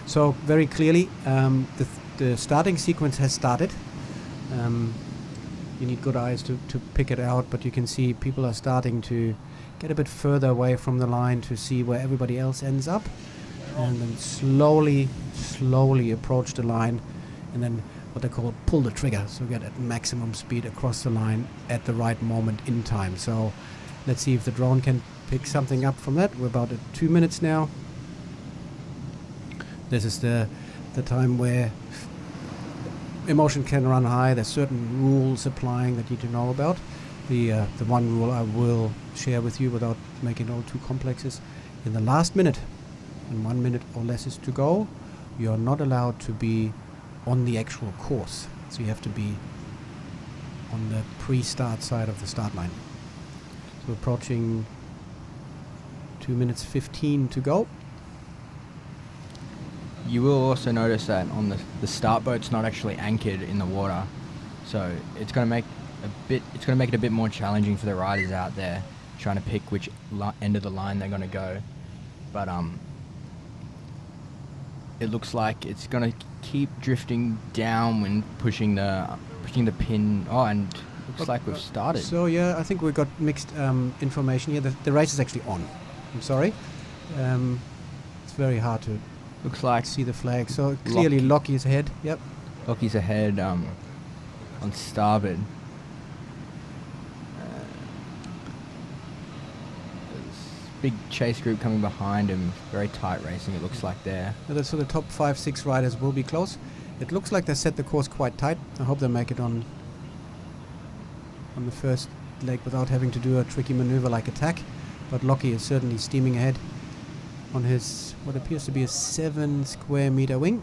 So very clearly, the starting sequence has started. You need good eyes to pick it out, but you can see people are starting to get a bit further away from the line to see where everybody else ends up, and then slowly approach the line, and then what they call pull the trigger, so get at maximum speed across the line at the right moment in time. So let's see if the drone can pick something up from that. We're about at 2 minutes now. This is the time where emotion can run high. There's certain rules applying that you need to know about. The one rule I will share with you without making it all too complex is in the last minute, and 1 minute or less is to go, you're not allowed to be on the actual course. So you have to be on the pre-start side of the start line. So approaching 2 minutes 15 to go. You will also notice that on the start boat's not actually anchored in the water, so it's going to make it a bit more challenging for the riders out there trying to pick which end of the line they're going to go. But it looks like it's going to keep drifting down when pushing the pin. Oh, and looks like we've started. So yeah, I think we got mixed information here. The race is actually on. I'm sorry. It's very hard to see the flag. So clearly Lockie is ahead. Yep. Lockie's ahead on starboard. Big chase group coming behind him. Very tight racing, it looks like there. So the top 5-6 riders will be close. It looks like they set the course quite tight. I hope they make it on the first leg without having to do a tricky maneuver like attack. But Lockie is certainly steaming ahead on his what appears to be a 7 square meter wing.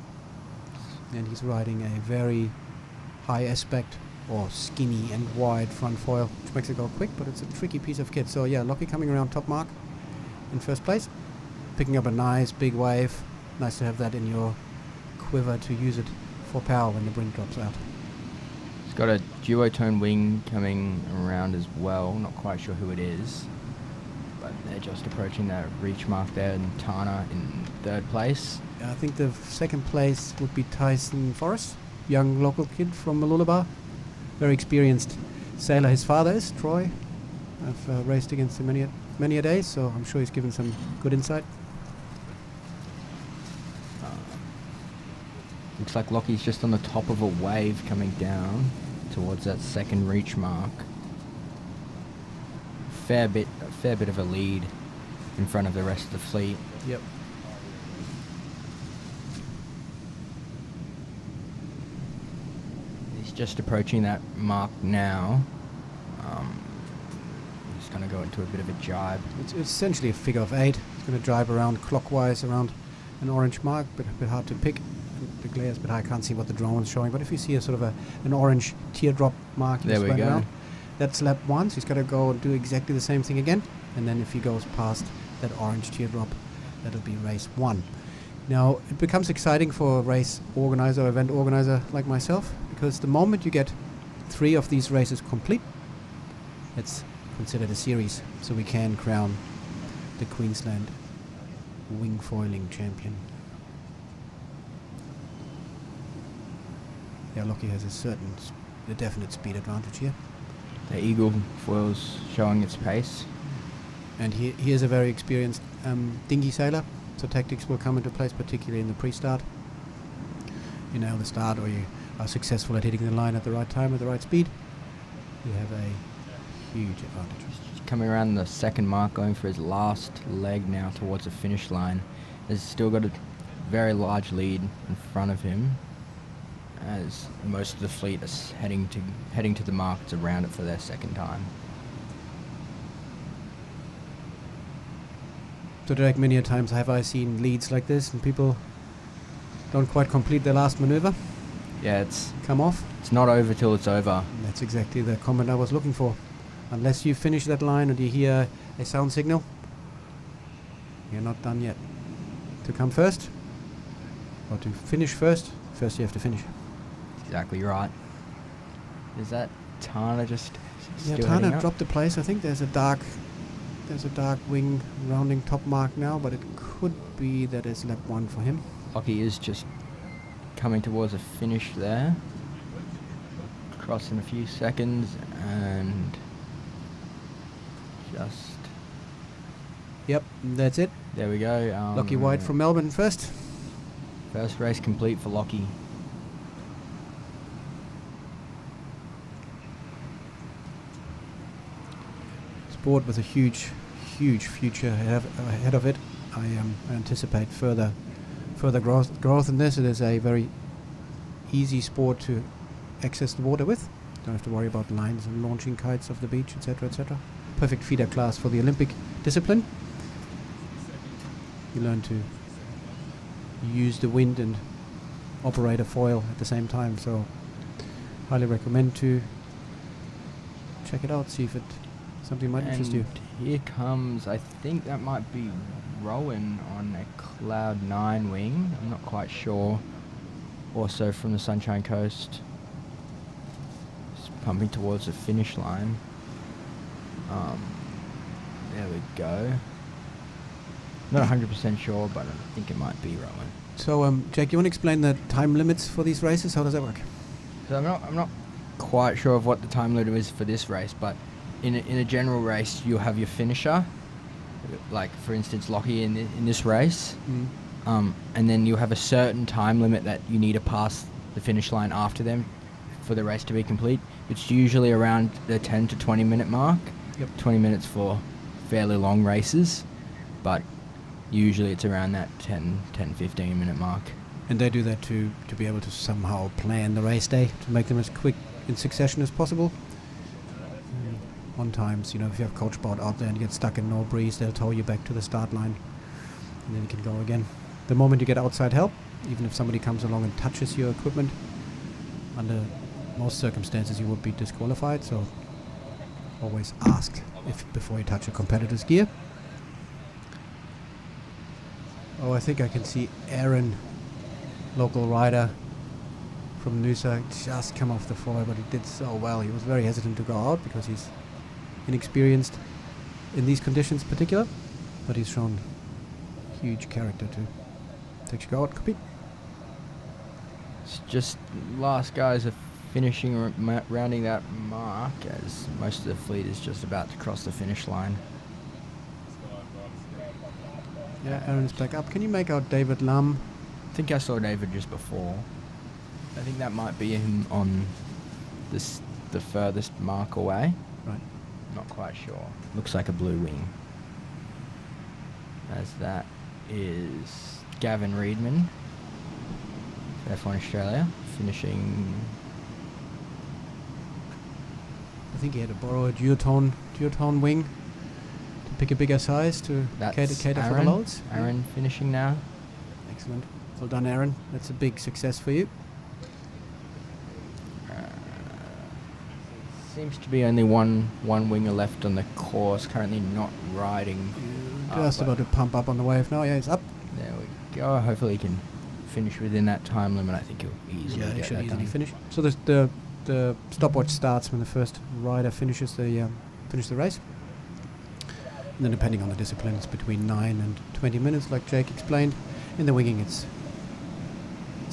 And he's riding a very high aspect or skinny and wide front foil, which makes it go quick, but it's a tricky piece of kit. So yeah, Lockie coming around top mark in first place, picking up a nice big wave. Nice to have that in your quiver to use it for power when the wind drops out. It's got a duotone wing coming around as well. Not quite sure who it is, but they're just approaching that reach mark there, and Tana in third place. I think the second place would be Tyson Forrest, young local kid from Mooloolaba, very experienced sailor. His father is Troy. I've raced against him many a day, so I'm sure he's given some good insight. Looks like Lockie's just on the top of a wave coming down towards that second reach mark. Fair bit of a lead in front of the rest of the fleet. Yep. He's just approaching that mark now. He's going to go into a bit of a jibe. It's essentially a figure of 8. It's going to drive around clockwise around an orange mark, but a bit hard to pick. The glare is a bit high. I can't see what the drone is showing, but if you see a sort of an orange teardrop mark, there we go. Around, that's lap 1, so he's got to go and do exactly the same thing again. And then if he goes past that orange teardrop, that'll be race 1. Now, it becomes exciting for a race organizer, event organizer like myself, because the moment you get 3 of these races complete, it's considered a series, so we can crown the Queensland wing foiling champion. Yeah, Lockie has a definite speed advantage here. The Eagle foil's showing its pace. And he is a very experienced dinghy sailor, so tactics will come into place, particularly in the pre-start. You nail the start, or you are successful at hitting the line at the right time, at the right speed, you have a huge advantage. He's coming around the second mark, going for his last leg now towards the finish line. He's still got a very large lead in front of him, as most of the fleet is heading to the markets around it for their second time. So Derek, many a times have I seen leads like this and people don't quite complete their last maneuver. Yeah, it's come off. It's not over till it's over. And that's exactly the comment I was looking for. Unless you finish that line and you hear a sound signal, you're not done yet. To come first, or to finish first you have to finish. Exactly right. Is that Tana just still Tana dropped the place. I think there's a dark wing rounding top mark now, but it could be that it's lap 1 for him. Lockie is just coming towards a finish there. Cross in a few seconds and just... Yep, that's it. There we go. Lockie White from Melbourne first. First race complete for Lockie. Sport with a huge future ahead of it. I anticipate further growth in this. It is a very easy sport to access the water with. Don't have to worry about lines and launching kites off the beach, etc., etc. Perfect feeder class for the Olympic discipline. You learn to use the wind and operate a foil at the same time, so highly recommend to check it out, see if it something might interest you. Here comes, I think that might be Rowan on a Cloud 9 wing, I'm not quite sure. Also from the Sunshine Coast, just pumping towards the finish line. There we go. Not 100% sure, but I think it might be Rowan. So, Jake, you want to explain the time limits for these races? How does that work? So I'm not quite sure of what the time limit is for this race, but in a general race, you'll have your finisher, like for instance Lockie in this race, and then you have a certain time limit that you need to pass the finish line after them for the race to be complete. It's usually around the 10 to 20 minute mark. Yep. 20 minutes for fairly long races, but usually it's around that 10-15 minute mark. And they do that to be able to somehow plan the race day, to make them as quick in succession as possible. On times, if you have coach boat out there and you get stuck in no breeze, they'll tow you back to the start line, and then you can go again. The moment you get outside help, even if somebody comes along and touches your equipment, under most circumstances you would be disqualified, so always ask before you touch a competitor's gear. Oh, I think I can see Aaron, local rider from Noosa, just come off the foil, but he did so well. He was very hesitant to go out because he's inexperienced in these conditions in particular, but he's shown huge character to take a go out, compete. It's just last guys are finishing, rounding that mark as most of the fleet is just about to cross the finish line. Yeah, Aaron's back up. Can you make out David Lam? I think I saw David just before. I think that might be him on the furthest mark away. Right. Not quite sure. Looks like a blue wing. As that is Gavin Reedman, F1 Australia, finishing. I think he had to borrow a duotone wing to pick a bigger size to cater for the loads. Aaron finishing now. Excellent. Well done, Aaron. That's a big success for you. Seems to be only one winger left on the course, currently not riding. Just about to pump up on the wave now. Yeah, it's up. There we go. Hopefully he can finish within that time limit. I think he'll easily he get should that easily done. finish. So the stopwatch starts when the first rider finishes the race. And then depending on the discipline, it's between 9 and 20 minutes, like Jake explained. In the winging, it's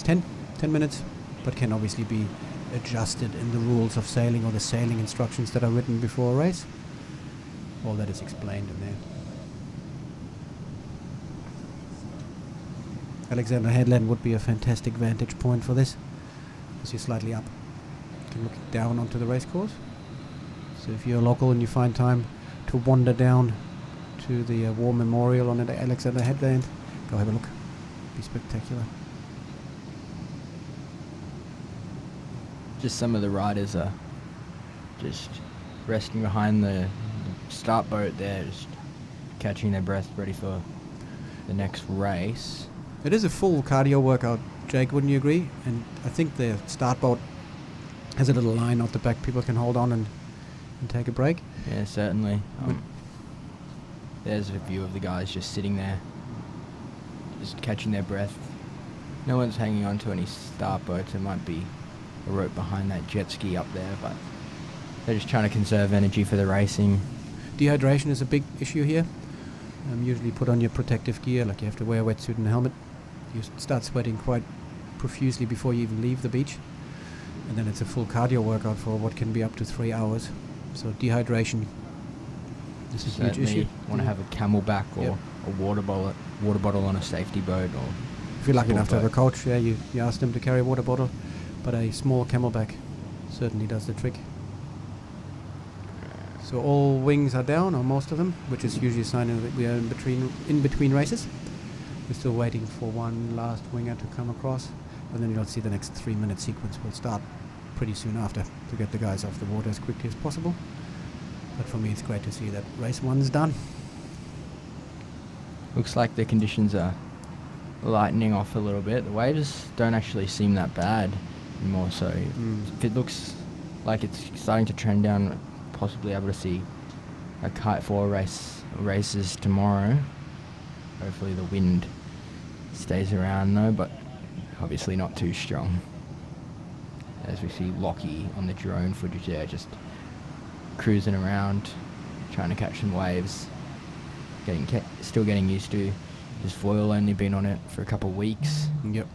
10 minutes, but can obviously be adjusted in the rules of sailing or the sailing instructions that are written before a race. All that is explained in there. Alexander Headland would be a fantastic vantage point for this, because you're slightly up. You can look down onto the race course. So if you're local and you find time to wander down to the War Memorial on the Alexander Headland, go have a look. Be spectacular. Just some of the riders are just resting behind the start boat there, just catching their breath, ready for the next race. It is a full cardio workout, Jake, wouldn't you agree? And I think the start boat has a little line out the back people can hold on and take a break. Yeah, certainly. There's a view of the guys just sitting there, just catching their breath. No one's hanging on to any start boats. There might be a rope behind that jet ski up there, but they're just trying to conserve energy for the racing. Dehydration is a big issue here. Usually put on your protective gear, like you have to wear a wetsuit and a helmet. You start sweating quite profusely before you even leave the beach, and then it's a full cardio workout for what can be up to 3 hours. So dehydration is a huge Certainly issue. want to have a camelback or Yep. a water bottle on a safety boat, or If you're lucky enough to have a sport coach, you ask them to carry a water bottle, but a small camelback certainly does the trick. So all wings are down, or most of them, which is usually a sign that we are in between races. We're still waiting for one last winger to come across, and then you'll see the next 3-minute sequence will start pretty soon after to get the guys off the water as quickly as possible. But for me, it's great to see that race 1's done. Looks like the conditions are lightening off a little bit. The waves don't actually seem that bad anymore, so if it looks like it's starting to trend down, possibly able to see a kite foil races tomorrow. Hopefully the wind stays around though, but obviously not too strong. As we see Lockie on the drone footage there, just cruising around, trying to catch some waves. Still getting used to his foil, only been on it for a couple of weeks. Yep.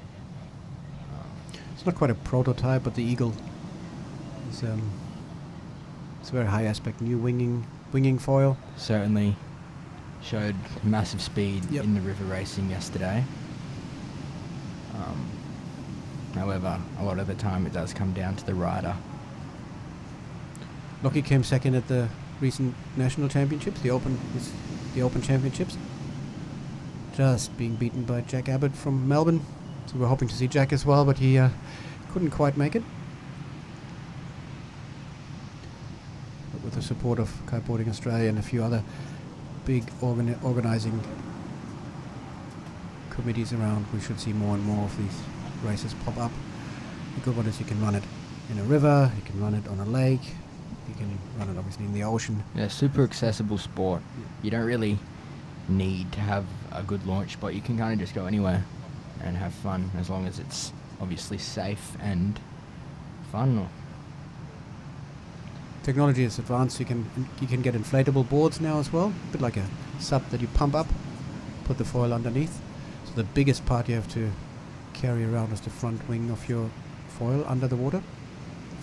It's not quite a prototype, but the Eagle is it's a very high aspect new winging foil. Certainly showed massive speed Yep. in the river racing yesterday. However, a lot of the time it does come down to the rider. Lockie came second at the recent national championships, the Open Championships. Just being beaten by Jack Abbott from Melbourne. So we're hoping to see Jack as well, but he couldn't quite make it. But with the support of Kiteboarding Australia and a few other big organising committees around, we should see more and more of these races pop up. The good one is you can run it in a river, you can run it on a lake, you can run it obviously in the ocean. Yeah, super accessible sport. You don't really need to have a good launch spot. You can kind of just go anywhere and have fun, as long as it's obviously safe and fun. Technology is advanced. You can get inflatable boards now as well, a bit like a SUP that you pump up, put the foil underneath. So the biggest part you have to carry around is the front wing of your foil under the water.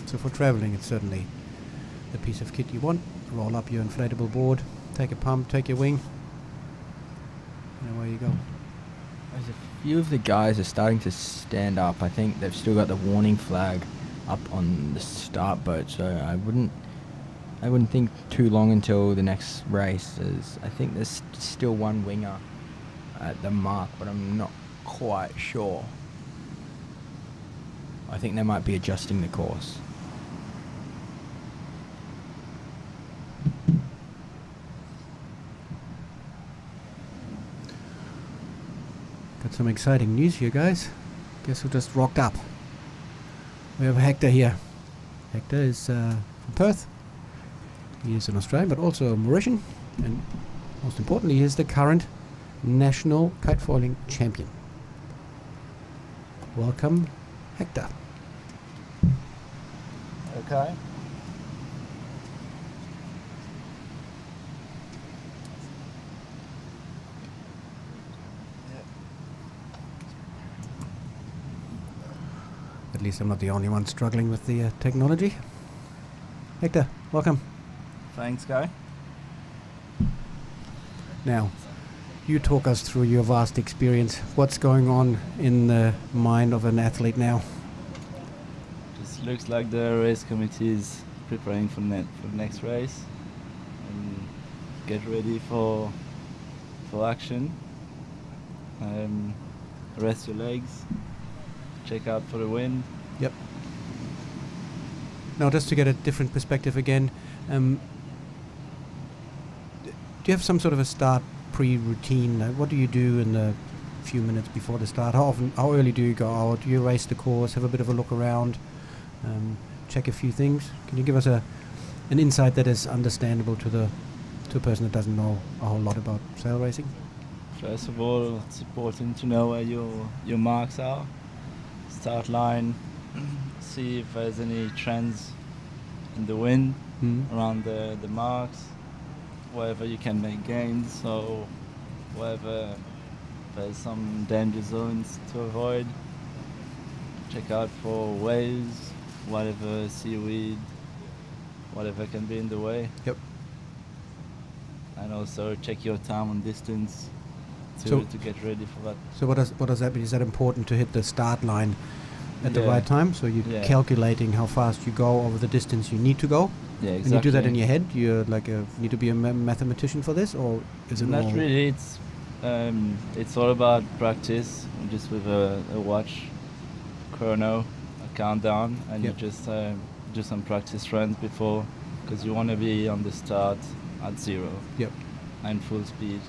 So for traveling, it's certainly the piece of kit you want. Roll up your inflatable board, take a pump, take your wing, and away you go. There's a few of the guys are starting to stand up. I think they've still got the warning flag up on the start boat, so I wouldn't think too long until the next race. I think there's still one winger at the mark, but I'm not quite sure. I think they might be adjusting the course. Got some exciting news here, guys. Guess who just rocked up? We have Hector here. Hector is from Perth. He is an Australian, but also a Mauritian, and most importantly, he is the current national kitefoiling champion. Welcome, Hector. Okay. At least I'm not the only one struggling with the technology. Hector, welcome. Thanks, Guy. Now, you talk us through your vast experience. What's going on in the mind of an athlete now? Just looks like the race committee is preparing for the next race and get ready for action. Rest your legs. Check out for the wind. Yep. Now, just to get a different perspective again, do you have some sort of a start pre-routine? What do you do in the few minutes before the start? How early do you go out? Do you race the course, have a bit of a look around, check a few things? Can you give us an insight that is understandable to a person that doesn't know a whole lot about sail racing? First of all, it's important to know where your marks are. Start line, see if there's any trends in the wind around the marks, wherever you can make gains, so wherever there's some danger zones to avoid. Check out for waves, whatever seaweed, whatever can be in the way. Yep. And also check your time and distance So- to get ready for that. So what does that mean? Is that important to hit the start line at the Yeah. right time? So you're Yeah. calculating how fast you go over the distance you need to go? Yeah, exactly. And you do that in your head? You're like need to be a mathematician for this, or is it Not more? really. It's all about practice. Just with a watch, chrono, a countdown, and Yep. you just do some practice runs before, because you want to be on the start at 0 Yep. and full speed,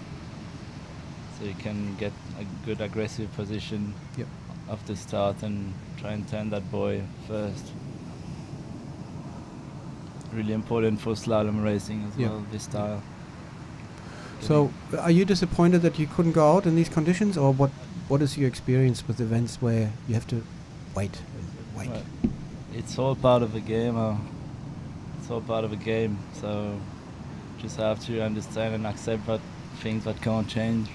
so you can get a good aggressive position Yep. of the start and try and turn that buoy first. Really important for slalom racing as Yep. well, this style. So are you disappointed that you couldn't go out in these conditions, or what is your experience with events where you have to wait and wait? Well, it's all part of the game. It's all part of the game. So just have to understand and accept that things that can't change.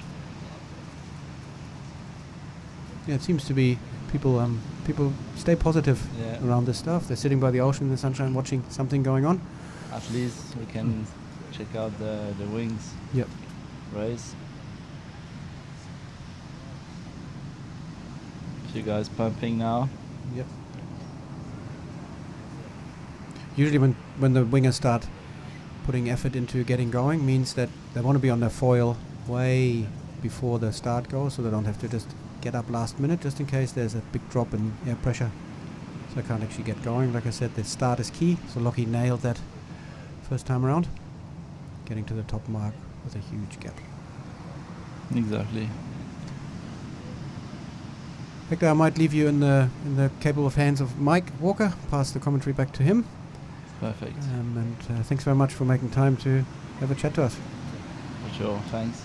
Yeah, it seems to be people stay positive Yeah. around this stuff. They're sitting by the ocean in the sunshine watching something going on. At least we can check out the wings Yep. race. You guys pumping now? Yep. Usually when the wingers start putting effort into getting going, means that they want to be on their foil way before the start goes, so they don't have to just get up last minute, just in case there's a big drop in air pressure. So I can't actually get going. Like I said, the start is key. So Lockie nailed that first time around, getting to the top mark with a huge gap. Exactly. Hector, I might leave you in the capable of hands of Mike Walker. Pass the commentary back to him. Perfect. And thanks very much for making time to have a chat to us. For sure. Thanks.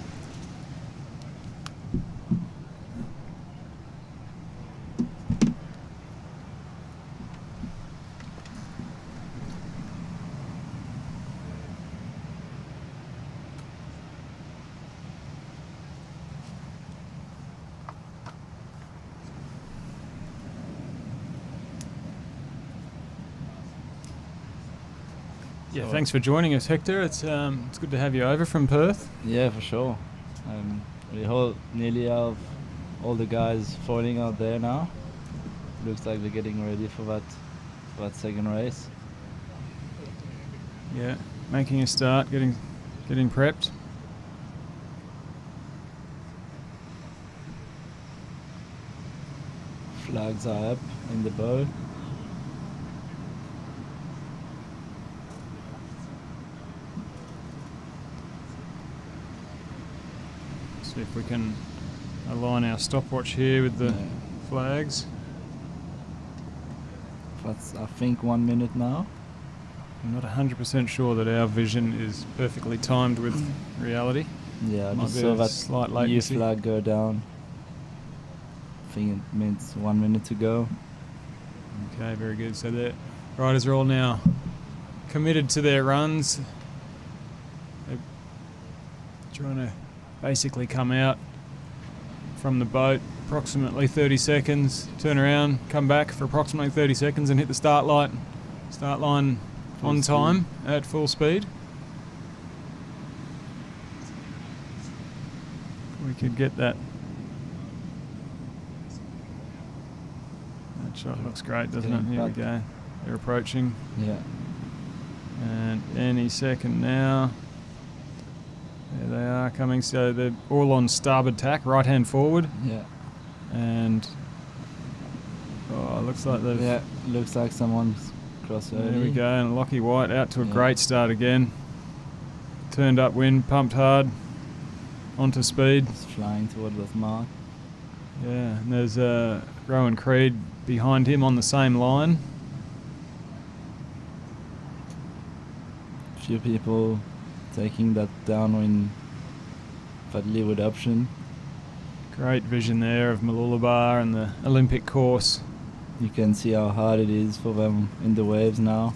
Yeah, So- thanks for joining us, Hector. It's good to have you over from Perth. Yeah, for sure. We nearly have all the guys foiling out there now. Looks like they're getting ready for that second race. Yeah, making a start, getting prepped. Flags are up in the bow. See if we can align our stopwatch here with the Yeah. flags. That's, I think, 1 minute now. I'm not 100% sure that our vision is perfectly timed with reality. Yeah, I Might just be saw a that slight U latency. flag go down. I think it means 1 minute to go. Okay, very good. So the riders are all now committed to their runs. They're trying to basically come out from the boat approximately 30 seconds, turn around, come back for approximately 30 seconds and hit the start line Full on speed. time at full speed. We could get that. That shot looks great, doesn't it? Getting Here we back. go. They're approaching. Yeah. And any second now. There they are coming. So they're all on starboard tack, right hand forward. Yeah. And looks like they've. Yeah. Looks like someone's crossed early. There we go. And Lockie White out to a Yeah. great start again. Turned up wind, pumped hard, onto speed. It's flying toward that mark. Yeah, and there's Rowan Creed behind him on the same line. Few people taking that downwind, that leeward option. Great vision there of Mooloolaba and the Olympic course. You can see how hard it is for them in the waves now.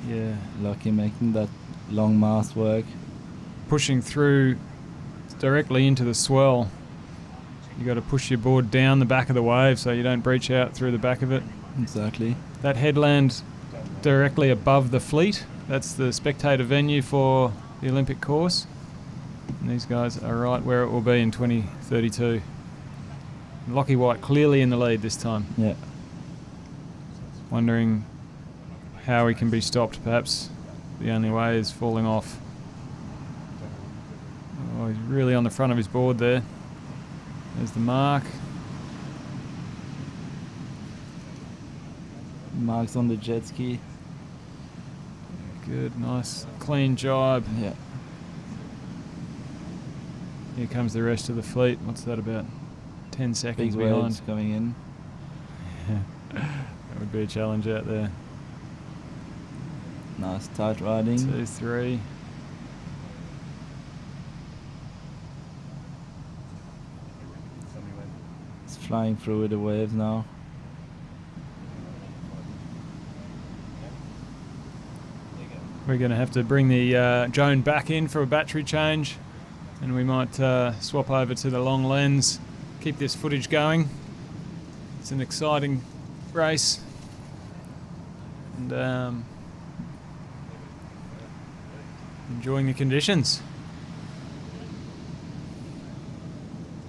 Yeah, Lucky making that long mast work. pushing through directly into the swell. You got to push your board down the back of the wave so you don't breach out through the back of it. Exactly. That headland directly above the fleet, that's the spectator venue for the Olympic course. And these guys are right where it will be in 2032. Lockie White clearly in the lead this time. Yeah. Wondering how he can be stopped. Perhaps the only way is falling off. Oh, he's really on the front of his board there. There's the mark. Marks on the jet ski. Good, nice, clean jibe. Yeah. Here comes the rest of the fleet. What's that, about 10 seconds Big behind? waves coming in. That would be a challenge out there. Nice tight riding. 2, 3. It's flying through with the waves now. We're going to have to bring the Joan back in for a battery change, and we might swap over to the long lens, keep this footage going. It's an exciting race, and enjoying the conditions.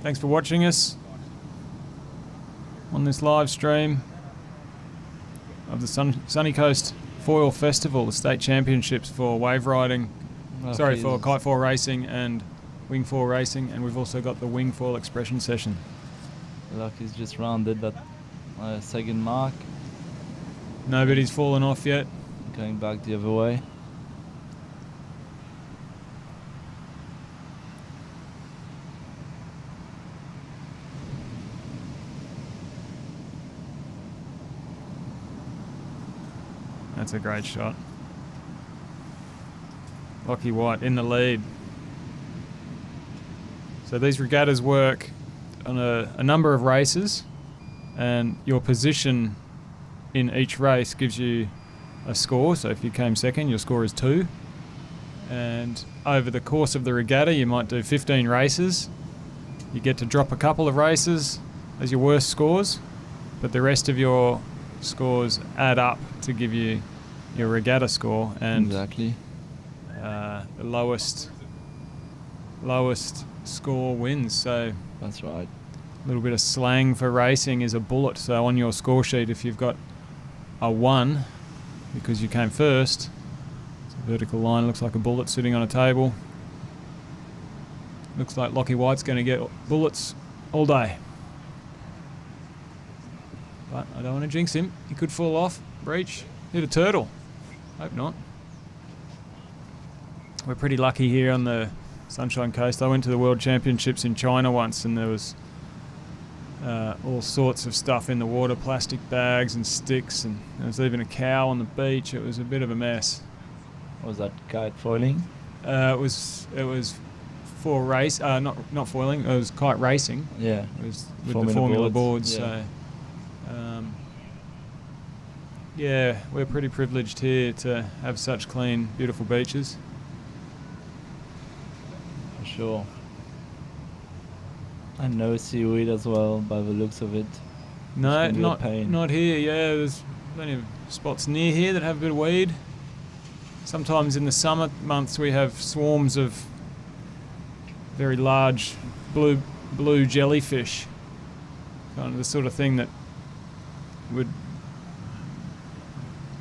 Thanks for watching us on this live stream of the Sunny Coast Foil Festival, the state championships for wave riding, for kite foil racing and wing foil racing, and we've also got the wing foil expression session. Lucky's just rounded that second mark. Nobody's fallen off yet. Going back the other way. That's a great shot. Lockie White in the lead. So these regattas work on a number of races, and your position in each race gives you a score. So if you came second, your score is 2. And over the course of the regatta, you might do 15 races. You get to drop a couple of races as your worst scores, but the rest of your scores add up to give you your regatta score, and exactly. The lowest score wins. So that's right. A little bit of slang for racing is a bullet. So on your score sheet, if you've got a 1 because you came first, it's a vertical line, looks like a bullet sitting on a table. Looks like Lockie White's going to get bullets all day. But I don't want to jinx him. He could fall off, breach, hit a turtle. Hope not. We're pretty lucky here on the Sunshine Coast. I went to the World Championships in China once, and there was all sorts of stuff in the water, plastic bags and sticks, and there was even a cow on the beach. It was a bit of a mess. Was that kite foiling? It was for race, not foiling. It was kite racing. Yeah. It was with the Formula boards. Yeah. So, yeah, we're pretty privileged here to have such clean, beautiful beaches. For sure. And no seaweed as well, by the looks of it. No, not here. Yeah, there's plenty of spots near here that have a bit of weed. Sometimes in the summer months we have swarms of very large blue jellyfish. Kind of the sort of thing that would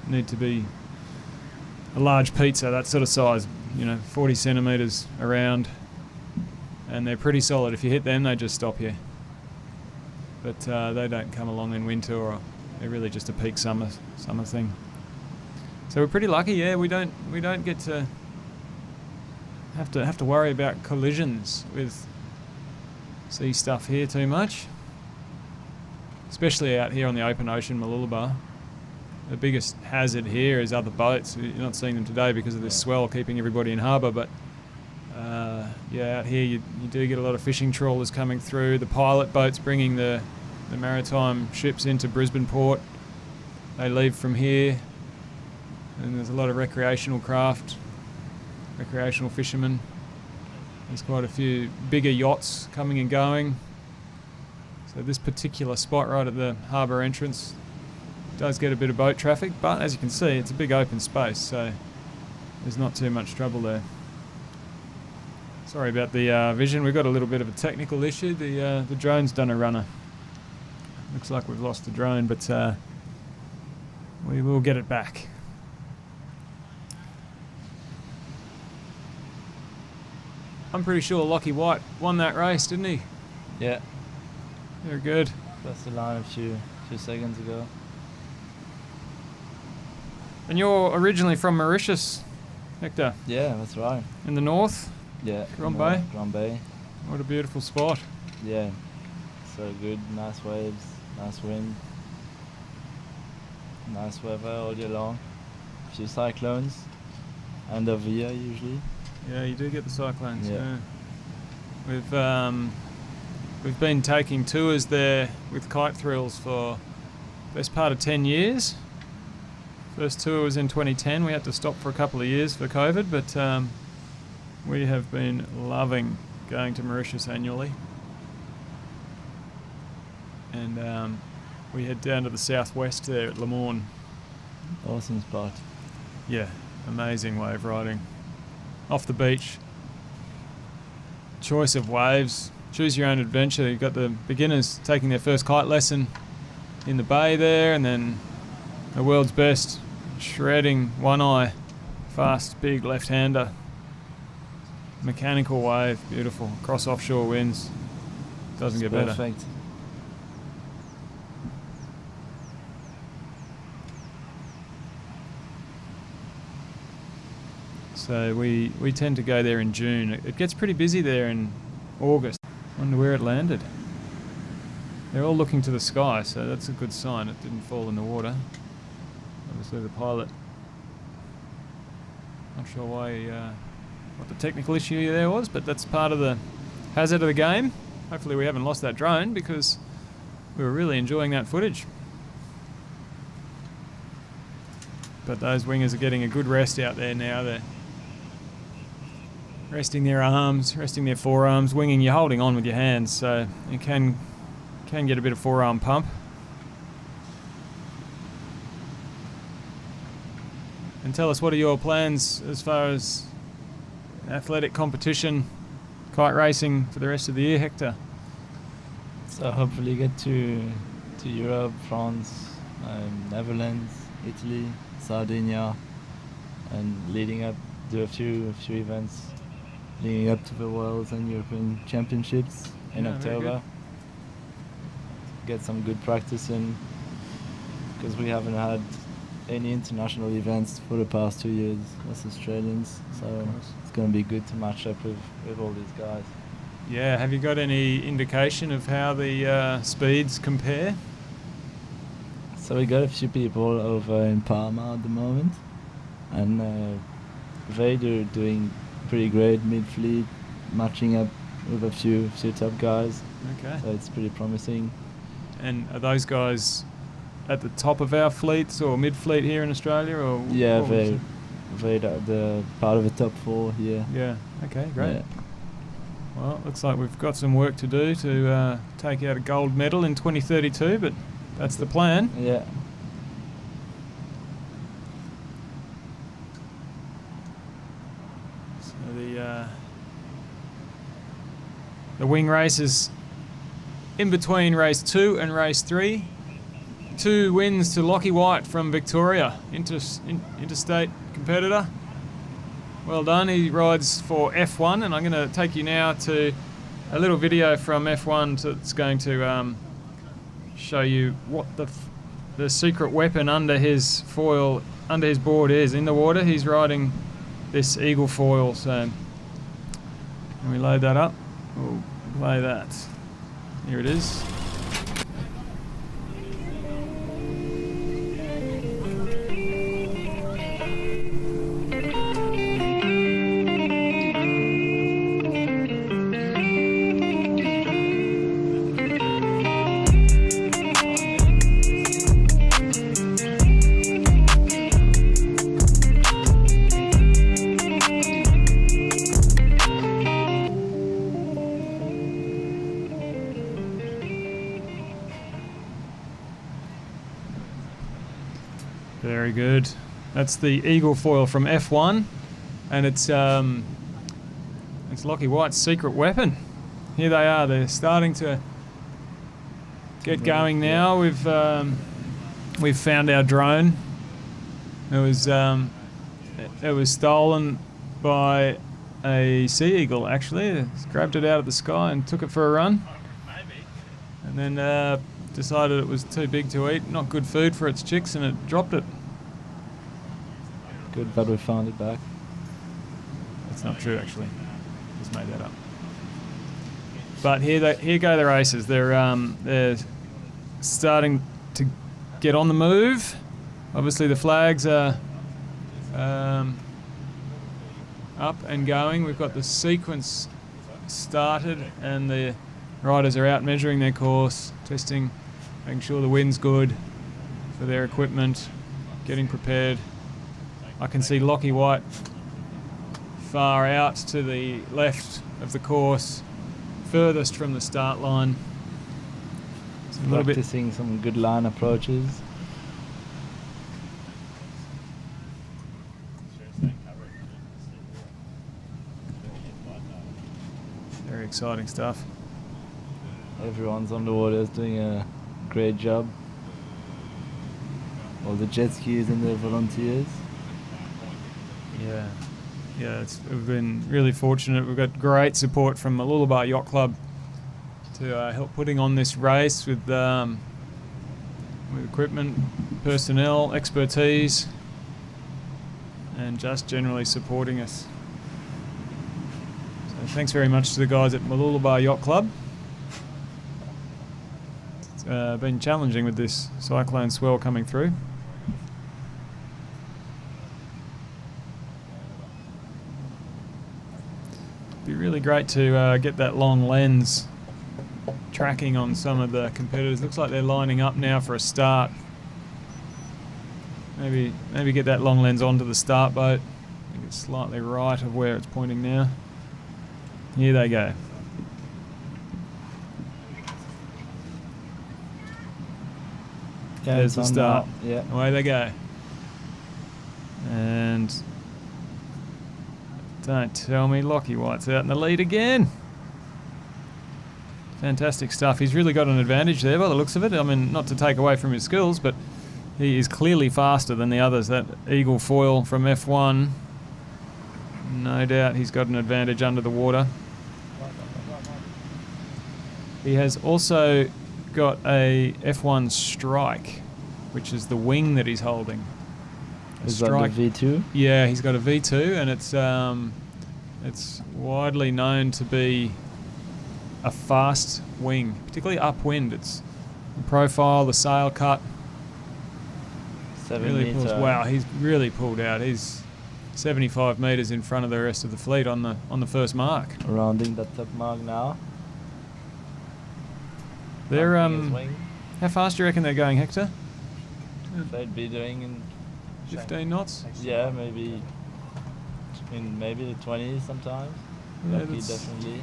need to be a large pizza, that sort of size, 40 centimetres around, and they're pretty solid. If you hit them, they just stop you. But they don't come along in winter, or they're really just a peak summer thing. So we're pretty lucky. Yeah, we don't get to have to worry about collisions with sea stuff here too much, especially out here on the open ocean Mooloolaba. The biggest hazard here is other boats. You're not seeing them today because of this swell keeping everybody in harbour, but out here you do get a lot of fishing trawlers coming through, the pilot boats bringing the maritime ships into Brisbane Port. They leave from here, and there's a lot of recreational craft, recreational fishermen. There's quite a few bigger yachts coming and going. So this particular spot right at the harbour entrance does get a bit of boat traffic, but as you can see, it's a big open space, so there's not too much trouble there. Sorry about the vision. We've got a little bit of a technical issue. The drone's done a runner. Looks like we've lost the drone, but we will get it back. I'm pretty sure Lockie White won that race, didn't he? Yeah, Very good. that's the line a few seconds ago. And you're originally from Mauritius, Hector, Yeah, that's right. in the north. Yeah. Grand Bay? Grand Bay. What a beautiful spot. Yeah, so good. Nice waves, nice wind, nice weather all year long. A few cyclones, end of the year usually. Yeah, you do get the cyclones. Yeah. We've been taking tours there with Kite Thrills for best part of 10 years. First tour was in 2010. We had to stop for a couple of years for COVID, but we have been loving going to Mauritius annually. And we head down to the southwest there at Le Morne. Awesome spot. Yeah, amazing wave riding. Off the beach. Choice of waves. Choose your own adventure. You've got the beginners taking their first kite lesson in the bay there, and then the world's best shredding one eye, fast, big left-hander. Mechanical wave, beautiful. Cross offshore winds. Doesn't get better. Perfect. So we tend to go there in June. It gets pretty busy there in August. Wonder where it landed. They're all looking to the sky, so that's a good sign. It didn't fall in the water. Obviously the pilot, not sure why, what the technical issue there was, but that's part of the hazard of the game. Hopefully we haven't lost that drone, because we were really enjoying that footage. But those wingers are getting a good rest out there now. They're resting their arms, resting their forearms. Winging, you're holding on with your hands, so you can get a bit of forearm pump. And tell us, what are your plans as far as athletic competition, kite racing for the rest of the year, Hector? So hopefully get to Europe, France, Netherlands, Italy, Sardinia, and leading up, do a few events leading up to the Worlds and European Championships in Yeah, very October. Get some good practice in, because we haven't had any international events for the past 2 years as Australians, so it's going to be good to match up with all these guys. Yeah, have you got any indication of how the speeds compare? So we got a few people over in Parma at the moment, and they're doing pretty great mid-fleet, matching up with a few top guys. Okay. So it's pretty promising. And are those guys at the top of our fleets or mid-fleet here in Australia? Or Yeah, what was they're the part of the top 4 here. it? Yeah. Okay. Great. Yeah. Well, looks like we've got some work to do to take out a gold medal in 2032, but that's the plan. Yeah. So the wing race is in between race 2 and race 3. 2 wins to Lockie White from Victoria, interstate competitor. Well done. He rides for F1, and I'm going to take you now to a little video from F1 that's going to show you what the secret weapon under his board is. In the water, he's riding this Eagle foil. So when we load that up, we'll play that. Here it is. Very good. That's the Eagle Foil from F1, and it's Lockie White's secret weapon. Here they are. They're starting to get going now. We've found our drone. It was stolen by a sea eagle, actually. It's grabbed it out of the sky and took it for a run. And then decided it was too big to eat, not good food for its chicks, and it dropped it. Good that we found it back. That's not true, actually. Just made that up. But here go the races. They're starting to get on the move. Obviously, the flags are up and going. We've got the sequence started, and the riders are out measuring their course, testing, making sure the wind's good for their equipment, getting prepared. I can see Lockie White far out to the left of the course, furthest from the start line. It's a little bit Practicing some good line approaches. very exciting stuff. Everyone's on the water is doing a great job. All the jet skiers and the volunteers. Yeah, we've been really fortunate. We've got great support from Mooloolaba Yacht Club to help putting on this race with equipment, personnel, expertise, and just generally supporting us. So thanks very much to the guys at Mooloolaba Yacht Club. It's been challenging with this cyclone swell coming through. Be really great to get that long lens tracking on some of the competitors. Looks like they're lining up now for a start. Maybe get that long lens onto the start boat. I think it's slightly right of where it's pointing now. Here they go. Yeah, there's the start. Yeah. Away they go. And don't tell me Lockie White's out in the lead again. Fantastic stuff. He's really got an advantage there by the looks of it. I mean, not to take away from his skills, but he is clearly faster than the others. That Eagle Foil from F1, no doubt he's got an advantage under the water. He has also got a F1 Strike, which is the wing that he's holding. Is that the V2? Yeah, he's got a V2, and it's widely known to be a fast wing, particularly upwind. It's the profile, the sail cut. 7 Really meter. wow, he's really pulled out. He's 75 metres in front of the rest of the fleet on the first mark. Rounding that top mark now. They're Rounding his wing. how fast do you reckon they're going, Hector? They'd be doing in 15 knots? yeah, maybe in maybe the 20s sometimes. Yeah, Lucky, that's definitely.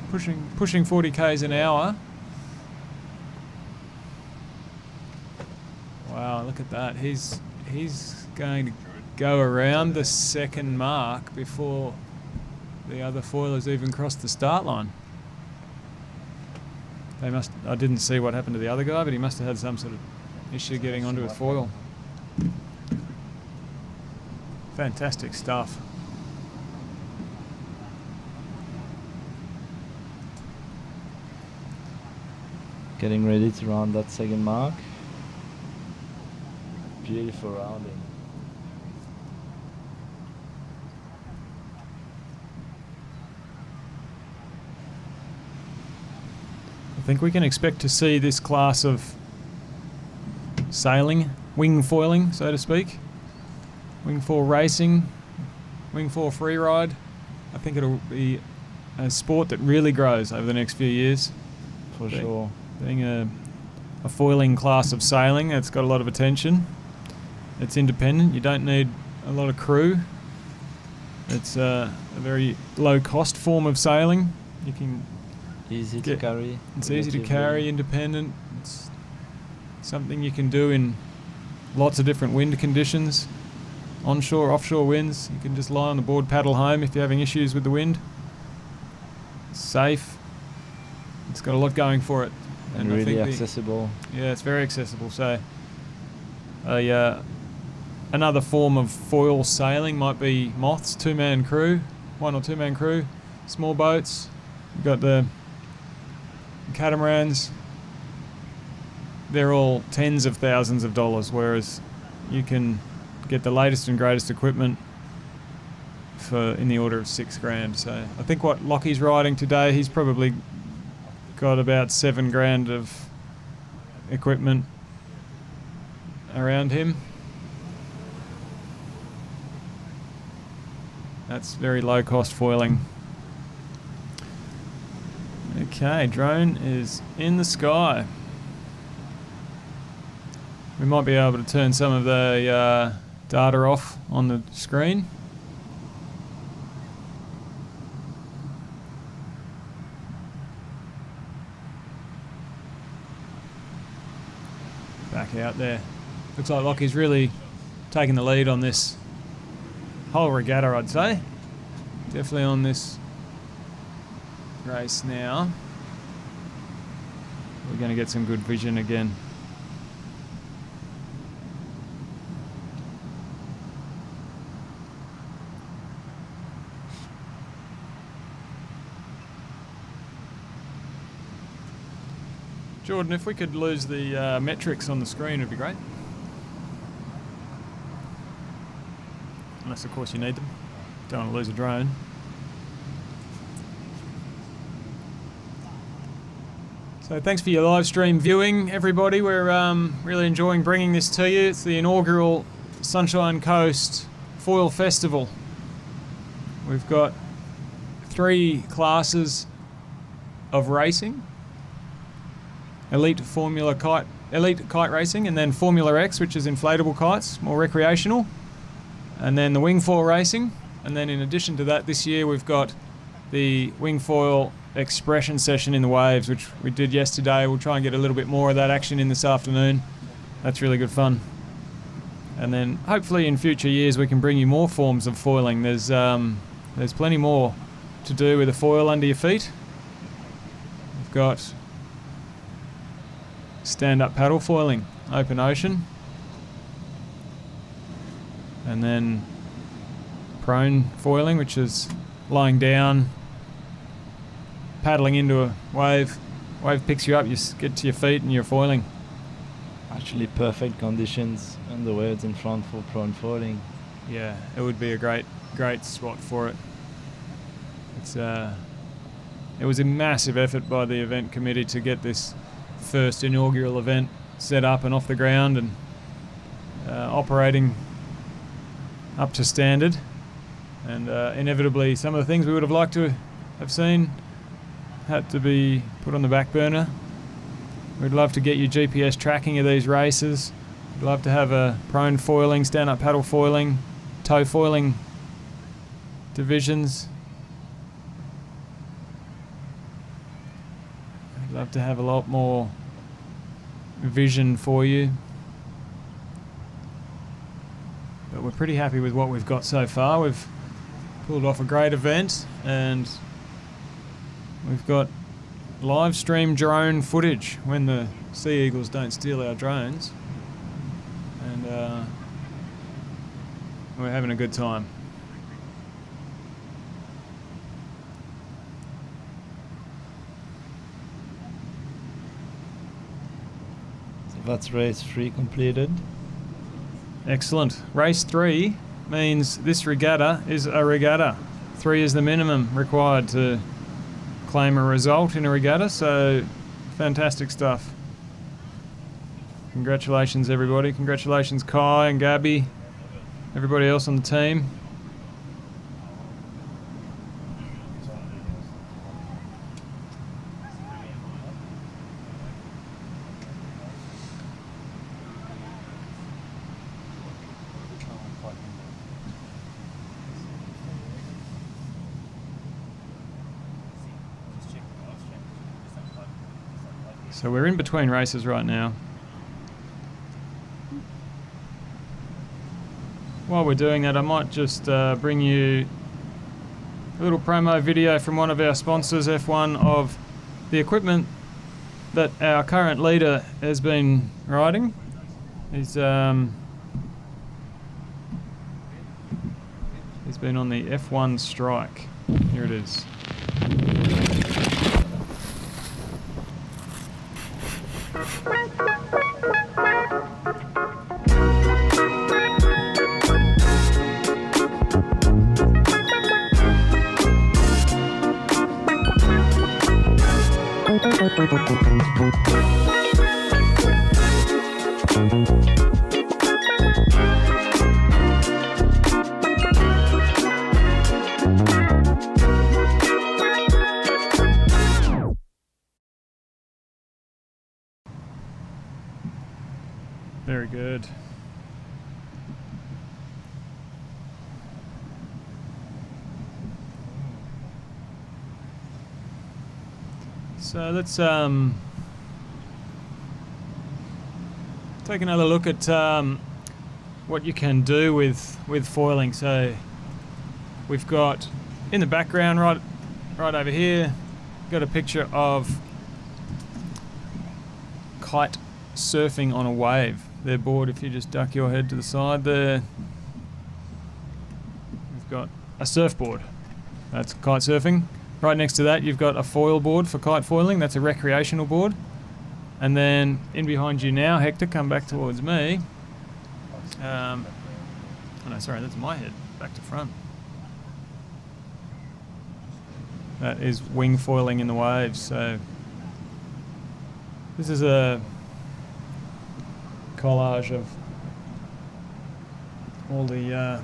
pushing 40 k's an hour. Wow, look at that. He's going to go around the second mark before the other foilers even crossed the start line. I didn't see what happened to the other guy, but he must have had some sort of issue getting onto his foil. Fantastic stuff. Getting ready to round that second mark. Beautiful rounding. I think we can expect to see this class of sailing, wing foiling, so to speak. Wing foil racing, wing foil freeride. I think it'll be a sport that really grows over the next few years. For sure. Being a foiling class of sailing that's got a lot of attention. It's independent. You don't need a lot of crew. It's a very low-cost form of sailing. You can Easy to carry. It's easy to carry, independent. It's something you can do in lots of different wind conditions, onshore, offshore winds. You can just lie on the board, paddle home if you're having issues with the wind. It's safe. It's got a lot going for it. And I really think accessible. yeah, it's very accessible. So another form of foil sailing might be moths, 2-man crew, 1 or 2-man crew, small boats. You've got the catamarans. They're all tens of thousands of dollars, whereas you can get the latest and greatest equipment for in the order of $6,000. So I think what Lockie's riding today, he's probably got about $7,000 of equipment around him. That's very low cost foiling. Okay, drone is in the sky. We might be able to turn some of the data off on the screen. Back out there. Looks like Lockie's really taking the lead on this whole regatta, I'd say. Definitely on this race now. We're going to get some good vision again. Jordan, if we could lose the metrics on the screen, it'd be great. Unless, of course, you need them. Don't want to lose a drone. So thanks for your live stream viewing, everybody. We're really enjoying bringing this to you. It's the inaugural Sunshine Coast Foil Festival. We've got 3 classes of racing. Elite kite racing, and then Formula X, which is inflatable kites, more recreational, and then the wing foil racing. And then in addition to that, this year we've got the wing foil expression session in the waves, which we did yesterday. We'll try and get a little bit more of that action in this afternoon. That's really good fun. And then hopefully in future years we can bring you more forms of foiling. There's plenty more to do with a foil under your feet. We've got stand-up paddle foiling, open ocean, and then prone foiling, which is lying down, paddling into a wave. Wave picks you up, you get to your feet and you're foiling. Actually perfect conditions and the waves in front for prone foiling. Yeah, it would be a great spot for it. It was a massive effort by the event committee to get this first inaugural event set up and off the ground and operating up to standard. And inevitably some of the things we would have liked to have seen had to be put on the back burner. We'd love to get you GPS tracking of these races. We'd love to have a prone foiling, stand-up paddle foiling, tow foiling divisions. I'd love to have a lot more vision for you. But we're pretty happy with what we've got so far. We've pulled off a great event and we've got live stream drone footage when the Sea Eagles don't steal our drones. And we're having a good time. That's race 3 completed. Excellent. Race 3 means this regatta is a regatta. 3 is the minimum required to claim a result in a regatta, so fantastic stuff. Congratulations everybody. Congratulations Kai and Gabby, everybody else on the team. So we're in between races right now. while we're doing that, I might just bring you a little promo video from one of our sponsors, F1, of the equipment that our current leader has been riding. He's been on the F1 strike. Here it is. Very good. So let's take another look at what you can do with foiling. So we've got in the background right over here, got a picture of kite surfing on a wave. They're bored. If you just duck your head to the side there, we've got a surfboard. That's kite surfing. Right next to that, you've got a foil board for kite foiling. That's a recreational board. And then in behind you now, Hector, come back towards me. Oh no, sorry, that's my head. Back to front. That is wing foiling in the waves. So this is a collage of all the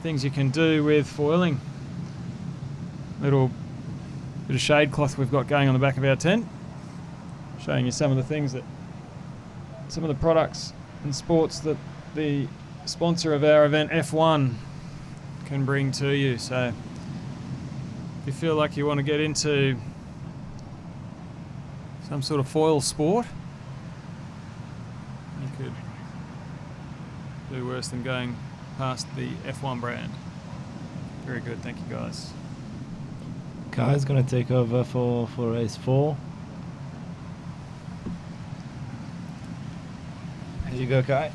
things you can do with foiling. Little bit of shade cloth we've got going on the back of our tent, showing you some of the things that, some of the products and sports that the sponsor of our event, F1, can bring to you. So if you feel like you want to get into some sort of foil sport, you could do worse than going past the F1 brand. Very good, thank you guys. Kai's going to take over for race 4. Here you go, Kai.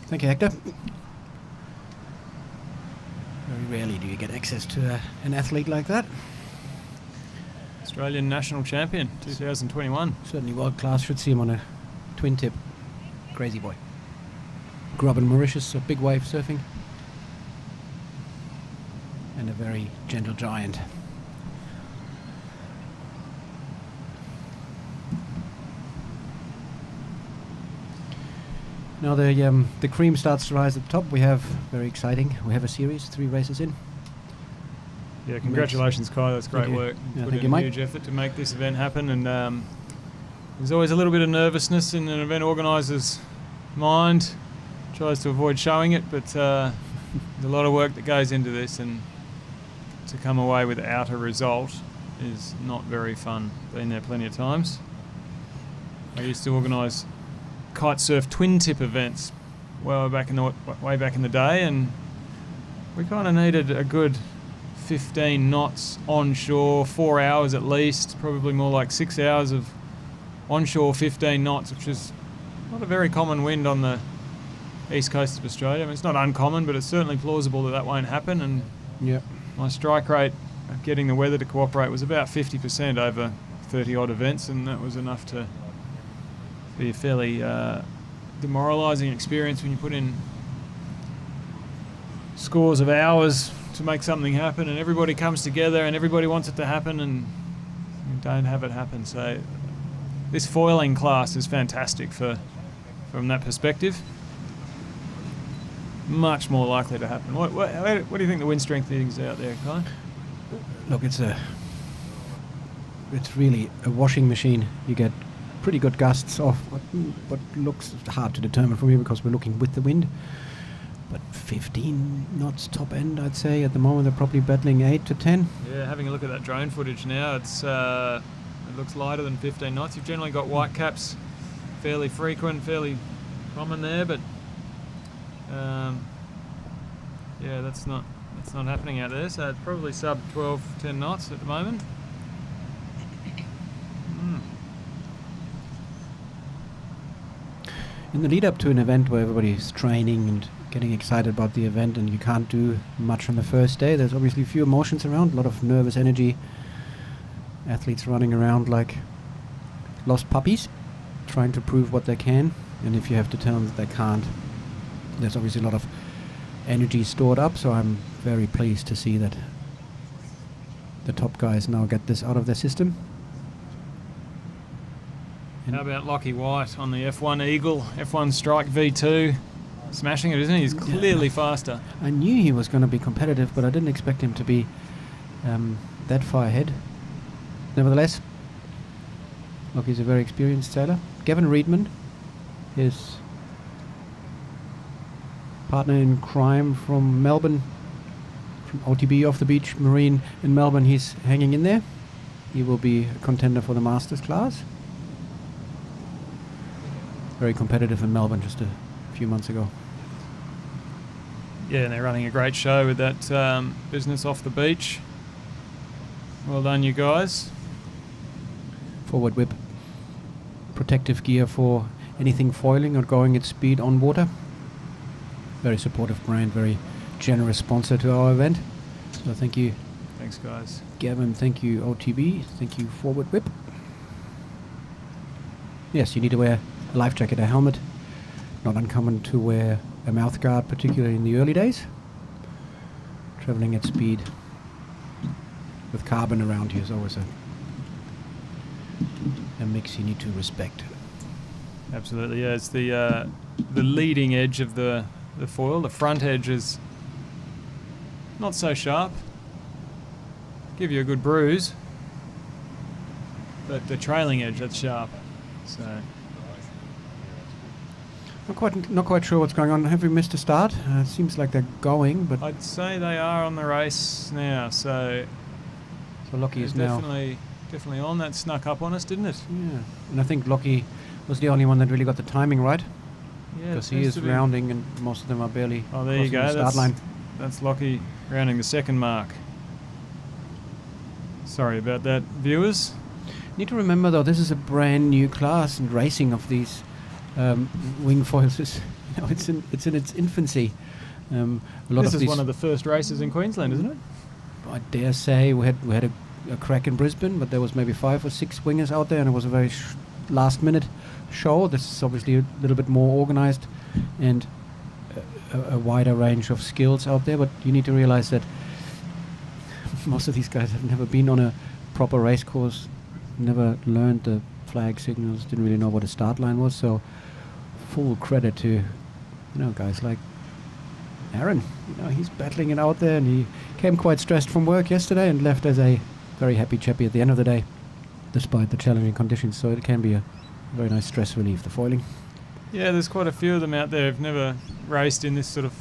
Thank you, Hector. Very rarely do you get access to an athlete like that. Australian national champion, 2021. Certainly world class. Should see him on a twin tip. Crazy boy. Grew up in Mauritius, so big wave surfing. And a very gentle giant. Now the cream starts to rise at the top. We have, very exciting, we have a series, 3 races in. Yeah, congratulations, Kai. That's great work. Yeah, Put thank in you, a mate. huge effort to make this event happen, and there's always a little bit of nervousness in an event organiser's mind. Tries to avoid showing it, but there's a lot of work that goes into this, and to come away without a result is not very fun. Been there plenty of times. I used to organise kite surf twin tip events way back in the day, and we kind of needed a good 15 knots onshore, 4 hours at least, probably more like 6 hours of onshore 15 knots, which is not a very common wind on the east coast of Australia. I mean, it's not uncommon, but it's certainly plausible that that won't happen. And Yeah. my strike rate of getting the weather to cooperate was about 50% over 30 odd events, and that was enough to be a fairly demoralising experience when you put in scores of hours to make something happen, and everybody comes together and everybody wants it to happen, and you don't have it happen. So this foiling class is fantastic from that perspective. Much more likely to happen. What do you think the wind strength is out there, Kai? Look, it's it's really a washing machine. You get pretty good gusts off what looks hard to determine from here because we're looking with the wind. But 15 knots top end, I'd say. At the moment, they're probably battling 8 to 10. Yeah, having a look at that drone footage now, it looks lighter than 15 knots. You've generally got white caps, fairly frequent, fairly common there, but yeah, that's not happening out there. So it's probably sub 12, 10 knots at the moment. In the lead up to an event where everybody's training and getting excited about the event and you can't do much on the first day, there's obviously a few emotions around, a lot of nervous energy, athletes running around like lost puppies, trying to prove what they can, and if you have to tell them that they can't, there's obviously a lot of energy stored up. So I'm very pleased to see that the top guys now get this out of their system. How about Lockie White on the F1 Eagle, F1 Strike V2? Smashing it, isn't he? He's clearly faster. I knew he was going to be competitive, but I didn't expect him to be that far ahead. Nevertheless, Lockie's a very experienced sailor. Gavin Reedman, his partner in crime from Melbourne, from OTB Off the Beach Marine in Melbourne, he's hanging in there. He will be a contender for the Masters class. Very competitive in Melbourne just a few months ago. Yeah, and they're running a great show with that business off the beach. Well done, you guys. Forward whip. Protective gear for anything foiling or going at speed on water. Very supportive brand, very generous sponsor to our event. So thank you. Thanks, guys. Gavin, thank you OTB, thank you Forward Whip. Yes, you need to wear a life jacket, a helmet. Not uncommon to wear a mouth guard, particularly in the early days. Traveling at speed with carbon around you is always a mix you need to respect. Absolutely, yeah. It's the leading edge of the foil. The front edge is not so sharp. Give you a good bruise. But the trailing edge, that's sharp. So Not quite sure what's going on. Have we missed a start? It seems like they're going, but I'd say they are on the race now. So Lockie is now definitely on. That snuck up on us, didn't it? Yeah, and I think Lockie was the only one that really got the timing right. Yeah, because he is rounding, and most of them are barely. Oh, there you go. The start line. That's Lockie rounding the second mark. Sorry about that, viewers. Need to remember though, this is a brand new class, and racing of these wing foils is, it's in its infancy. This is one of the first races in Queensland, isn't it? I dare say we had a crack in Brisbane, but there was maybe 5 or 6 wingers out there, and it was a very last-minute show. This is obviously a little bit more organized and a wider range of skills out there. But you need to realize that most of these guys have never been on a proper race course, never learned the flag signals, didn't really know what a start line was. So full credit to guys like Aaron. He's battling it out there, and he came quite stressed from work yesterday and left as a very happy chappy at the end of the day, despite the challenging conditions. So it can be a very nice stress relief, the foiling. Yeah, there's quite a few of them out there who've never raced in this sort of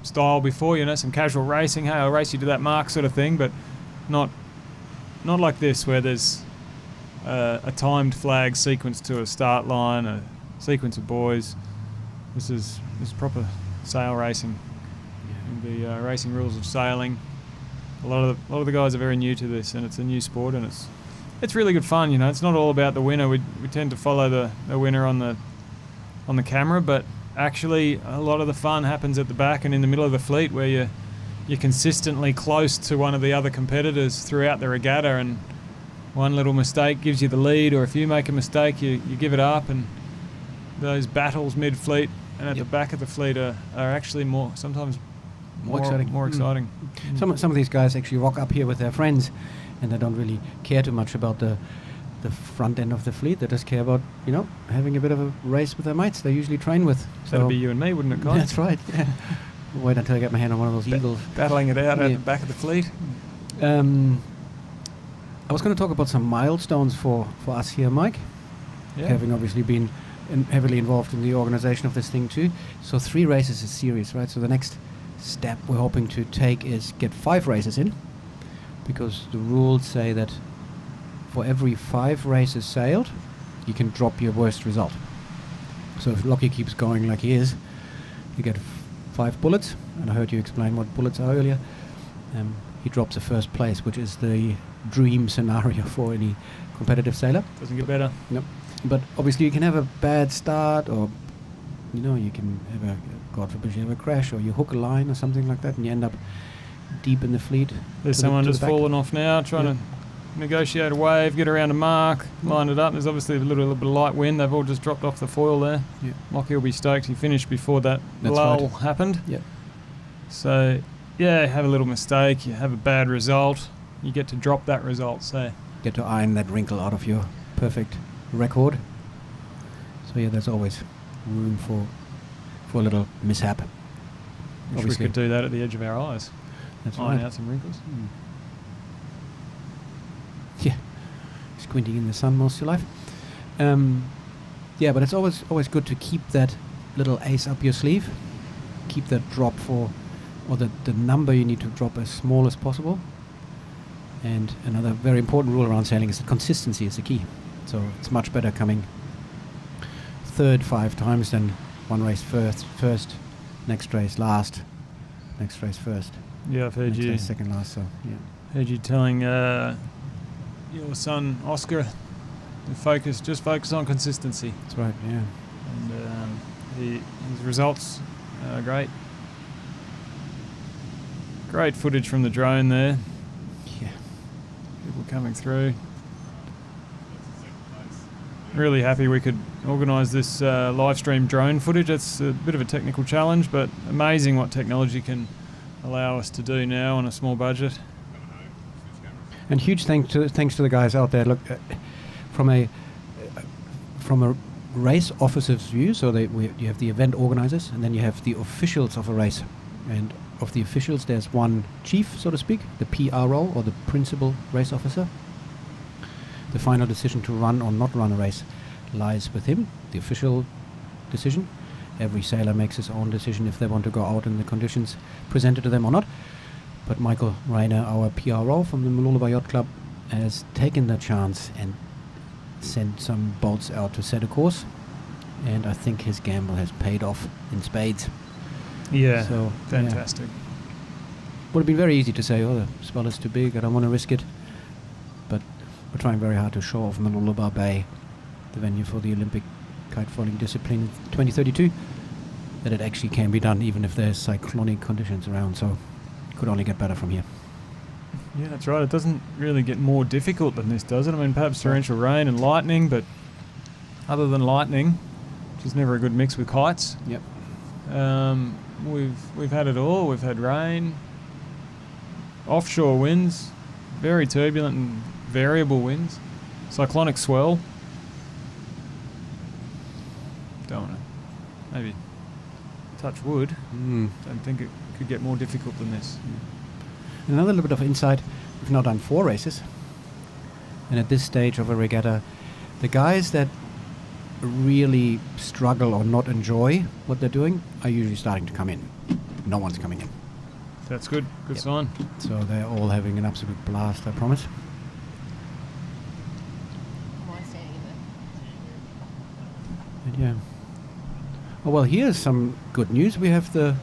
style before, some casual racing, hey, I'll race you to that mark sort of thing, but not like this, where there's a timed flag sequence to a start line, a sequence of buoys. This is proper sail racing, and the racing rules of sailing. A lot of the guys are very new to this, and it's a new sport, and it's really good fun. It's not all about the winner. We tend to follow the winner on the camera, but actually a lot of the fun happens at the back and in the middle of the fleet, where you're consistently close to one of the other competitors throughout the regatta, and one little mistake gives you the lead, or if you make a mistake, you give it up, and those battles mid-fleet and at the back of the fleet are actually sometimes more exciting. Some of these guys actually rock up here with their friends, and they don't really care too much about the front end of the fleet. They just care about having a bit of a race with their mates they usually train with. So that'd be you and me, wouldn't it, Colin? That's right. Yeah. Wait until I get my hand on one of those eagles. Battling it out at the back of the fleet. I was going to talk about some milestones for us here, Mike. Yeah. Having obviously been heavily involved in the organization of this thing too. So 3 races is series, right? So the next step we're hoping to take is get 5 races in, because the rules say that for every 5 races sailed, you can drop your worst result. So if Lockie keeps going like he is, you get 5 bullets, and I heard you explain what bullets are earlier. He drops a first place, which is the dream scenario for any competitive sailor. Doesn't get better. Nope. But obviously you can have a bad start, or you can have God forbid you have a crash, or you hook a line or something like that, and you end up deep in the fleet. There's someone just falling off now, trying to negotiate a wave, get around a mark, line it up. There's obviously a little bit of light wind. They've all just dropped off the foil there. Yeah. Lockie will be stoked. He finished before that That's lull right. happened. Yep. So, yeah, have a little mistake, you have a bad result, you get to drop that result. So Get to iron that wrinkle out of your perfect record. So yeah, there's always room for a little mishap. wish we Obviously. could do that at the edge of our eyes. That's Iron right. out some wrinkles. Yeah, squinting in the sun most of your life. Yeah, but it's always good to keep that little ace up your sleeve. Keep that drop or the number you need to drop as small as possible. And another very important rule around sailing is that consistency is the key. So it's much better coming third 5 times than one race first, next race last, next race first, Yeah, I've heard next you. race second last. So yeah. Heard you telling your son Oscar to just focus on consistency, That's right. Yeah. and his results are great. Great footage from the drone there. Yeah. People coming through. Really happy we could organise this live stream drone footage. It's a bit of a technical challenge, but amazing what technology can allow us to do now on a small budget. And huge thanks to the guys out there. Look, from a race officer's view, so you have the event organizers, and then you have the officials of a race. And of the officials, there's one chief, so to speak, the PRO, or the principal race officer. The final decision to run or not run a race lies with him, the official decision. Every sailor makes his own decision if they want to go out in the conditions presented to them or not. But Michael Reiner, our PRO from the Malulaba Yacht Club, has taken the chance and sent some boats out to set a course. And I think his gamble has paid off in spades. Yeah, So, fantastic. Would have been very easy to say, oh, the spell is too big, I don't want to risk it. But we're trying very hard to show off Malulaba Bay, the venue for the Olympic kite foiling discipline in 2032, that it actually can be done even if there's cyclonic conditions around. So it could only get better from here. Yeah, that's right. It doesn't really get more difficult than this, does it? I mean, perhaps torrential rain and lightning, but other than lightning, which is never a good mix with kites. Yep. We've had it all. We've had rain, offshore winds, very turbulent and variable winds, cyclonic swell. Don't want to maybe touch wood. Don't think it could get more difficult than this. Another little bit of insight, we've now done 4 races. And at this stage of a regatta, the guys that really struggle or not enjoy what they're doing are usually starting to come in. No one's coming in. That's good. Good Yep. sign. So they're all having an absolute blast, I promise. And yeah. Oh well, here's some good news. We have the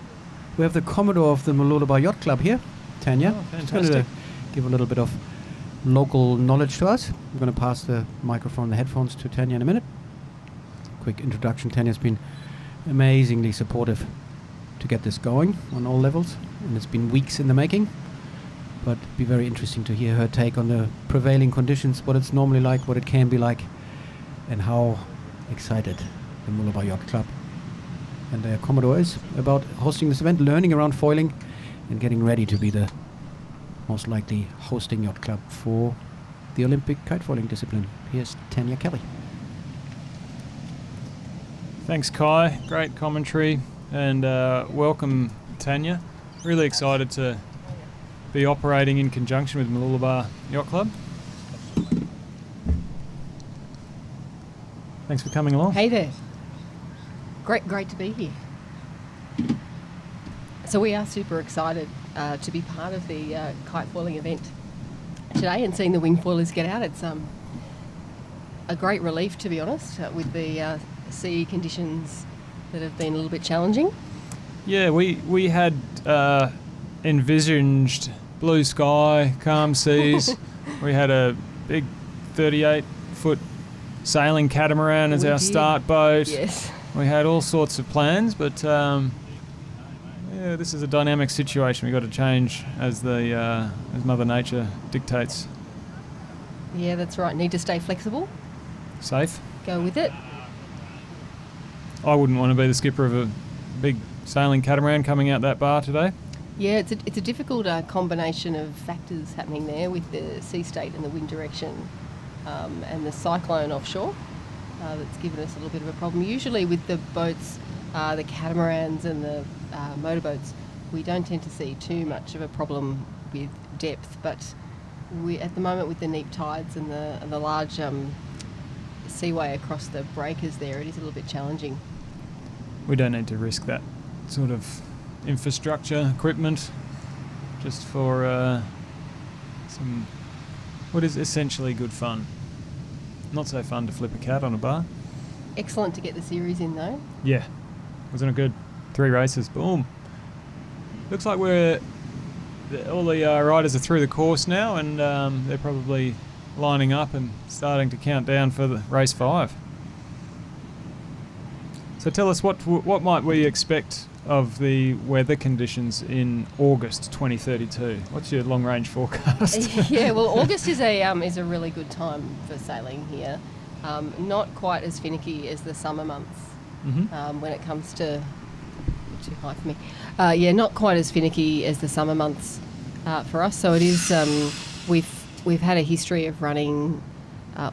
Commodore of the Malulaba Yacht Club here, Tanya. Oh, She's going to fantastic. give a little bit of local knowledge to us. I'm going to pass the microphone, the headphones to Tanya in a minute. Quick introduction. Tanya's been amazingly supportive to get this going on all levels, and it's been weeks in the making. But it'd be very interesting to hear her take on the prevailing conditions, what it's normally like, what it can be like, and how excited the Malulaba Yacht Club and their Commodore is about hosting this event, learning around foiling, and getting ready to be the most likely hosting yacht club for the Olympic kite foiling discipline. Here's Tanya Kelly. Thanks, Kai. Great commentary, and welcome, Tanya. Really excited to be operating in conjunction with Malulaba Yacht Club. Thanks for coming along. Hey there. Great to be here. So we are super excited to be part of the kite foiling event today and seeing the wing foilers get out. It's a great relief, to be honest, with the sea conditions that have been a little bit challenging. Yeah, we had envisaged blue sky, calm seas. We had a big 38-foot sailing catamaran as We our did. start boat. Yes. We had all sorts of plans, but yeah, this is a dynamic situation. We've got to change as Mother Nature dictates. Yeah, that's right. Need to stay flexible. Safe. Go with it. I wouldn't want to be the skipper of a big sailing catamaran coming out that bar today. Yeah, it's a difficult combination of factors happening there with the sea state and the wind direction and the cyclone offshore that's given us a little bit of a problem. Usually with the boats, the catamarans and the motorboats, we don't tend to see too much of a problem with depth, but we at the moment with the neap tides and the large seaway across the breakers there, it is a little bit challenging. We don't need to risk that sort of infrastructure, equipment, just for some what is essentially good fun. Not so fun to flip a cat on a bar. Excellent to get the series in though. Yeah, wasn't it good? 3 races, boom. Looks like all the riders are through the course now, and they're probably lining up and starting to count down for the race 5. So tell us, what might we expect of the weather conditions in August 2032? What's your long-range forecast? Yeah, well, August is a really good time for sailing here. Not quite as finicky as the summer months when it comes to too high for me. Yeah, not quite as finicky as the summer months for us. So it is. We've had a history of running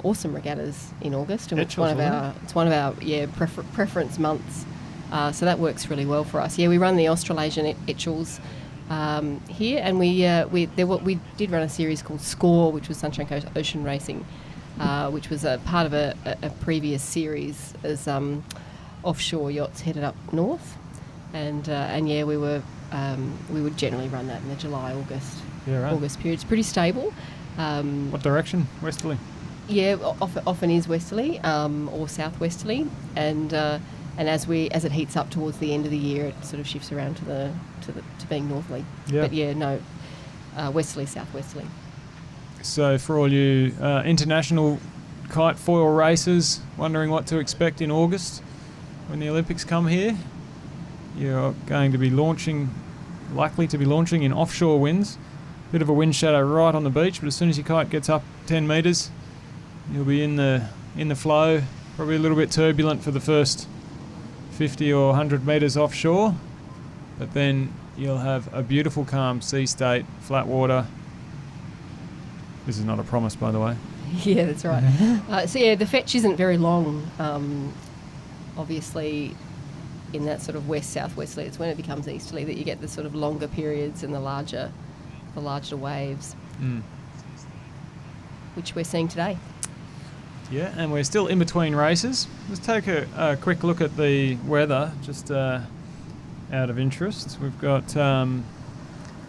awesome regattas in August, and it's one of our preference months. So that works really well for us. Yeah, we run the Australasian Etchels here, and we did run a series called Score, which was Sunshine Coast Ocean Racing, which was a part of a previous series as offshore yachts headed up north, and yeah, we would generally run that in the July August period. It's pretty stable. What direction? Westerly? Yeah, often is westerly or southwesterly, and as it heats up towards the end of the year, it sort of shifts around to being northerly. Yeah. But yeah, no, westerly, southwesterly. So for all you international kite foil racers wondering what to expect in August when the Olympics come here, you're going to be likely to be launching in offshore winds. Bit of a wind shadow right on the beach, but as soon as your kite gets up 10 metres, you'll be in the flow. Probably a little bit turbulent for the first 50 or 100 metres offshore, but then you'll have a beautiful calm sea state, flat water. This is not a promise, by the way. Yeah, that's right. So yeah, the fetch isn't very long. Obviously, in that sort of west-southwesterly, it's when it becomes easterly that you get the sort of longer periods and the larger waves, which we're seeing today. Yeah, and we're still in between races. Let's take a quick look at the weather, just out of interest. We've got,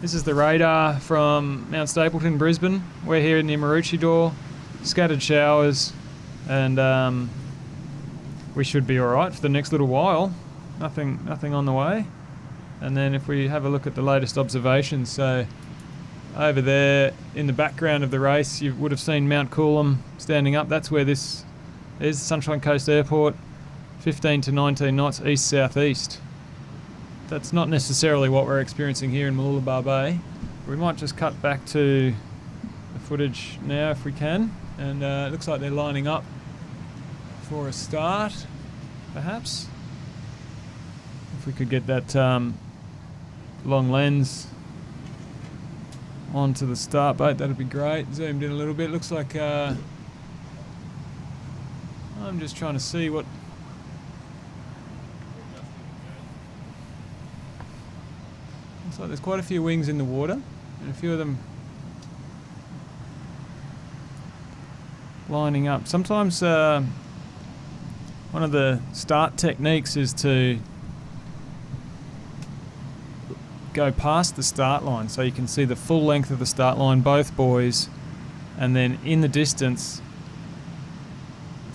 this is the radar from Mount Stapleton, Brisbane. We're here in the Maroochydore, scattered showers, and we should be all right for the next little while. Nothing on the way. And then if we have a look at the latest observations, so over there in the background of the race, you would have seen Mount Coolum standing up. That's where this is, Sunshine Coast Airport, 15 to 19 knots east-southeast. That's not necessarily what we're experiencing here in Mooloolaba Bay. We might just cut back to the footage now if we can. And it looks like they're lining up for a start, perhaps. If we could get that long lens onto the start boat, that'd be great. Zoomed in a little bit. Looks like I'm just trying to see what. Looks like there's quite a few wings in the water, and a few of them lining up. Sometimes one of the start techniques is to go past the start line so you can see the full length of the start line, both boys, and then in the distance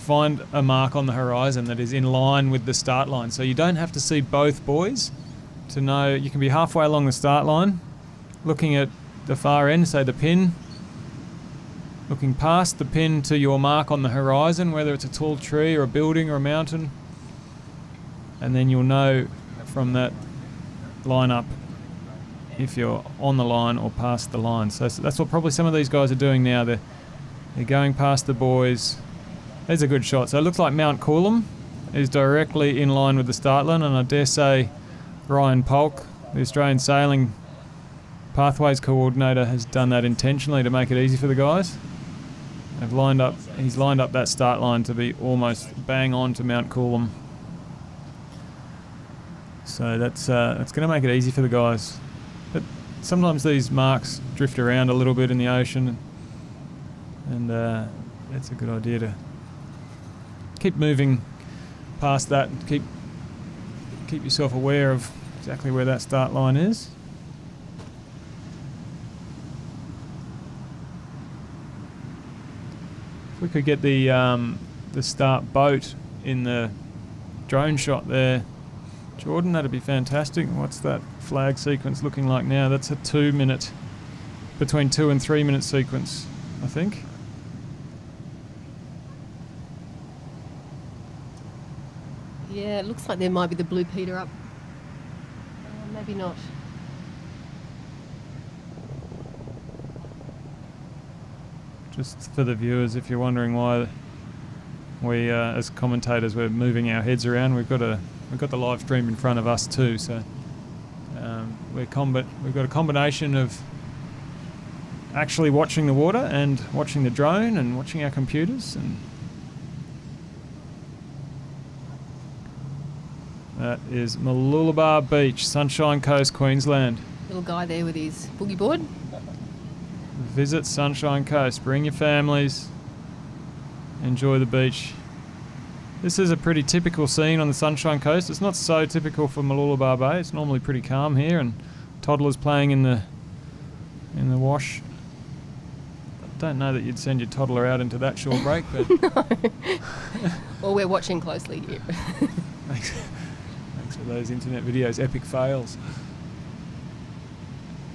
find a mark on the horizon that is in line with the start line. So you don't have to see both boys to know. You can be halfway along the start line, looking at the far end, say the pin, looking past the pin to your mark on the horizon, whether it's a tall tree or a building or a mountain, and then you'll know from that lineup if you're on the line or past the line. So that's what probably some of these guys are doing now. They're going past the boys. There's a good shot. So it looks like Mount Coolum is directly in line with the start line, and I dare say Ryan Polk, the Australian Sailing Pathways Coordinator, has done that intentionally to make it easy for the guys. He's lined up that start line to be almost bang on to Mount Coolum. So that's going to make it easy for the guys. But sometimes these marks drift around a little bit in the ocean, and it's a good idea to keep moving past that and keep yourself aware of exactly where that start line is. If we could get the start boat in the drone shot there, Jordan, that'd be fantastic. What's that flag sequence looking like now? That's a 2 minute, between 2 and 3 minute sequence, I think. Yeah, it looks like there might be the Blue Peter up. Maybe not. Just for the viewers, if you're wondering why we, as commentators, we're moving our heads around, we've got the live stream in front of us too. So we've got a combination of actually watching the water and watching the drone and watching our computers, and that is Mooloolaba Beach, Sunshine Coast, Queensland. Little guy there with his boogie board. Visit Sunshine Coast. Bring your families. Enjoy the beach. This is a pretty typical scene on the Sunshine Coast. It's not so typical for Mooloolaba Bay. It's normally pretty calm here, and toddlers playing in the wash. I don't know that you'd send your toddler out into that short break, but No. Well, we're watching closely here. Thanks for those internet videos, epic fails.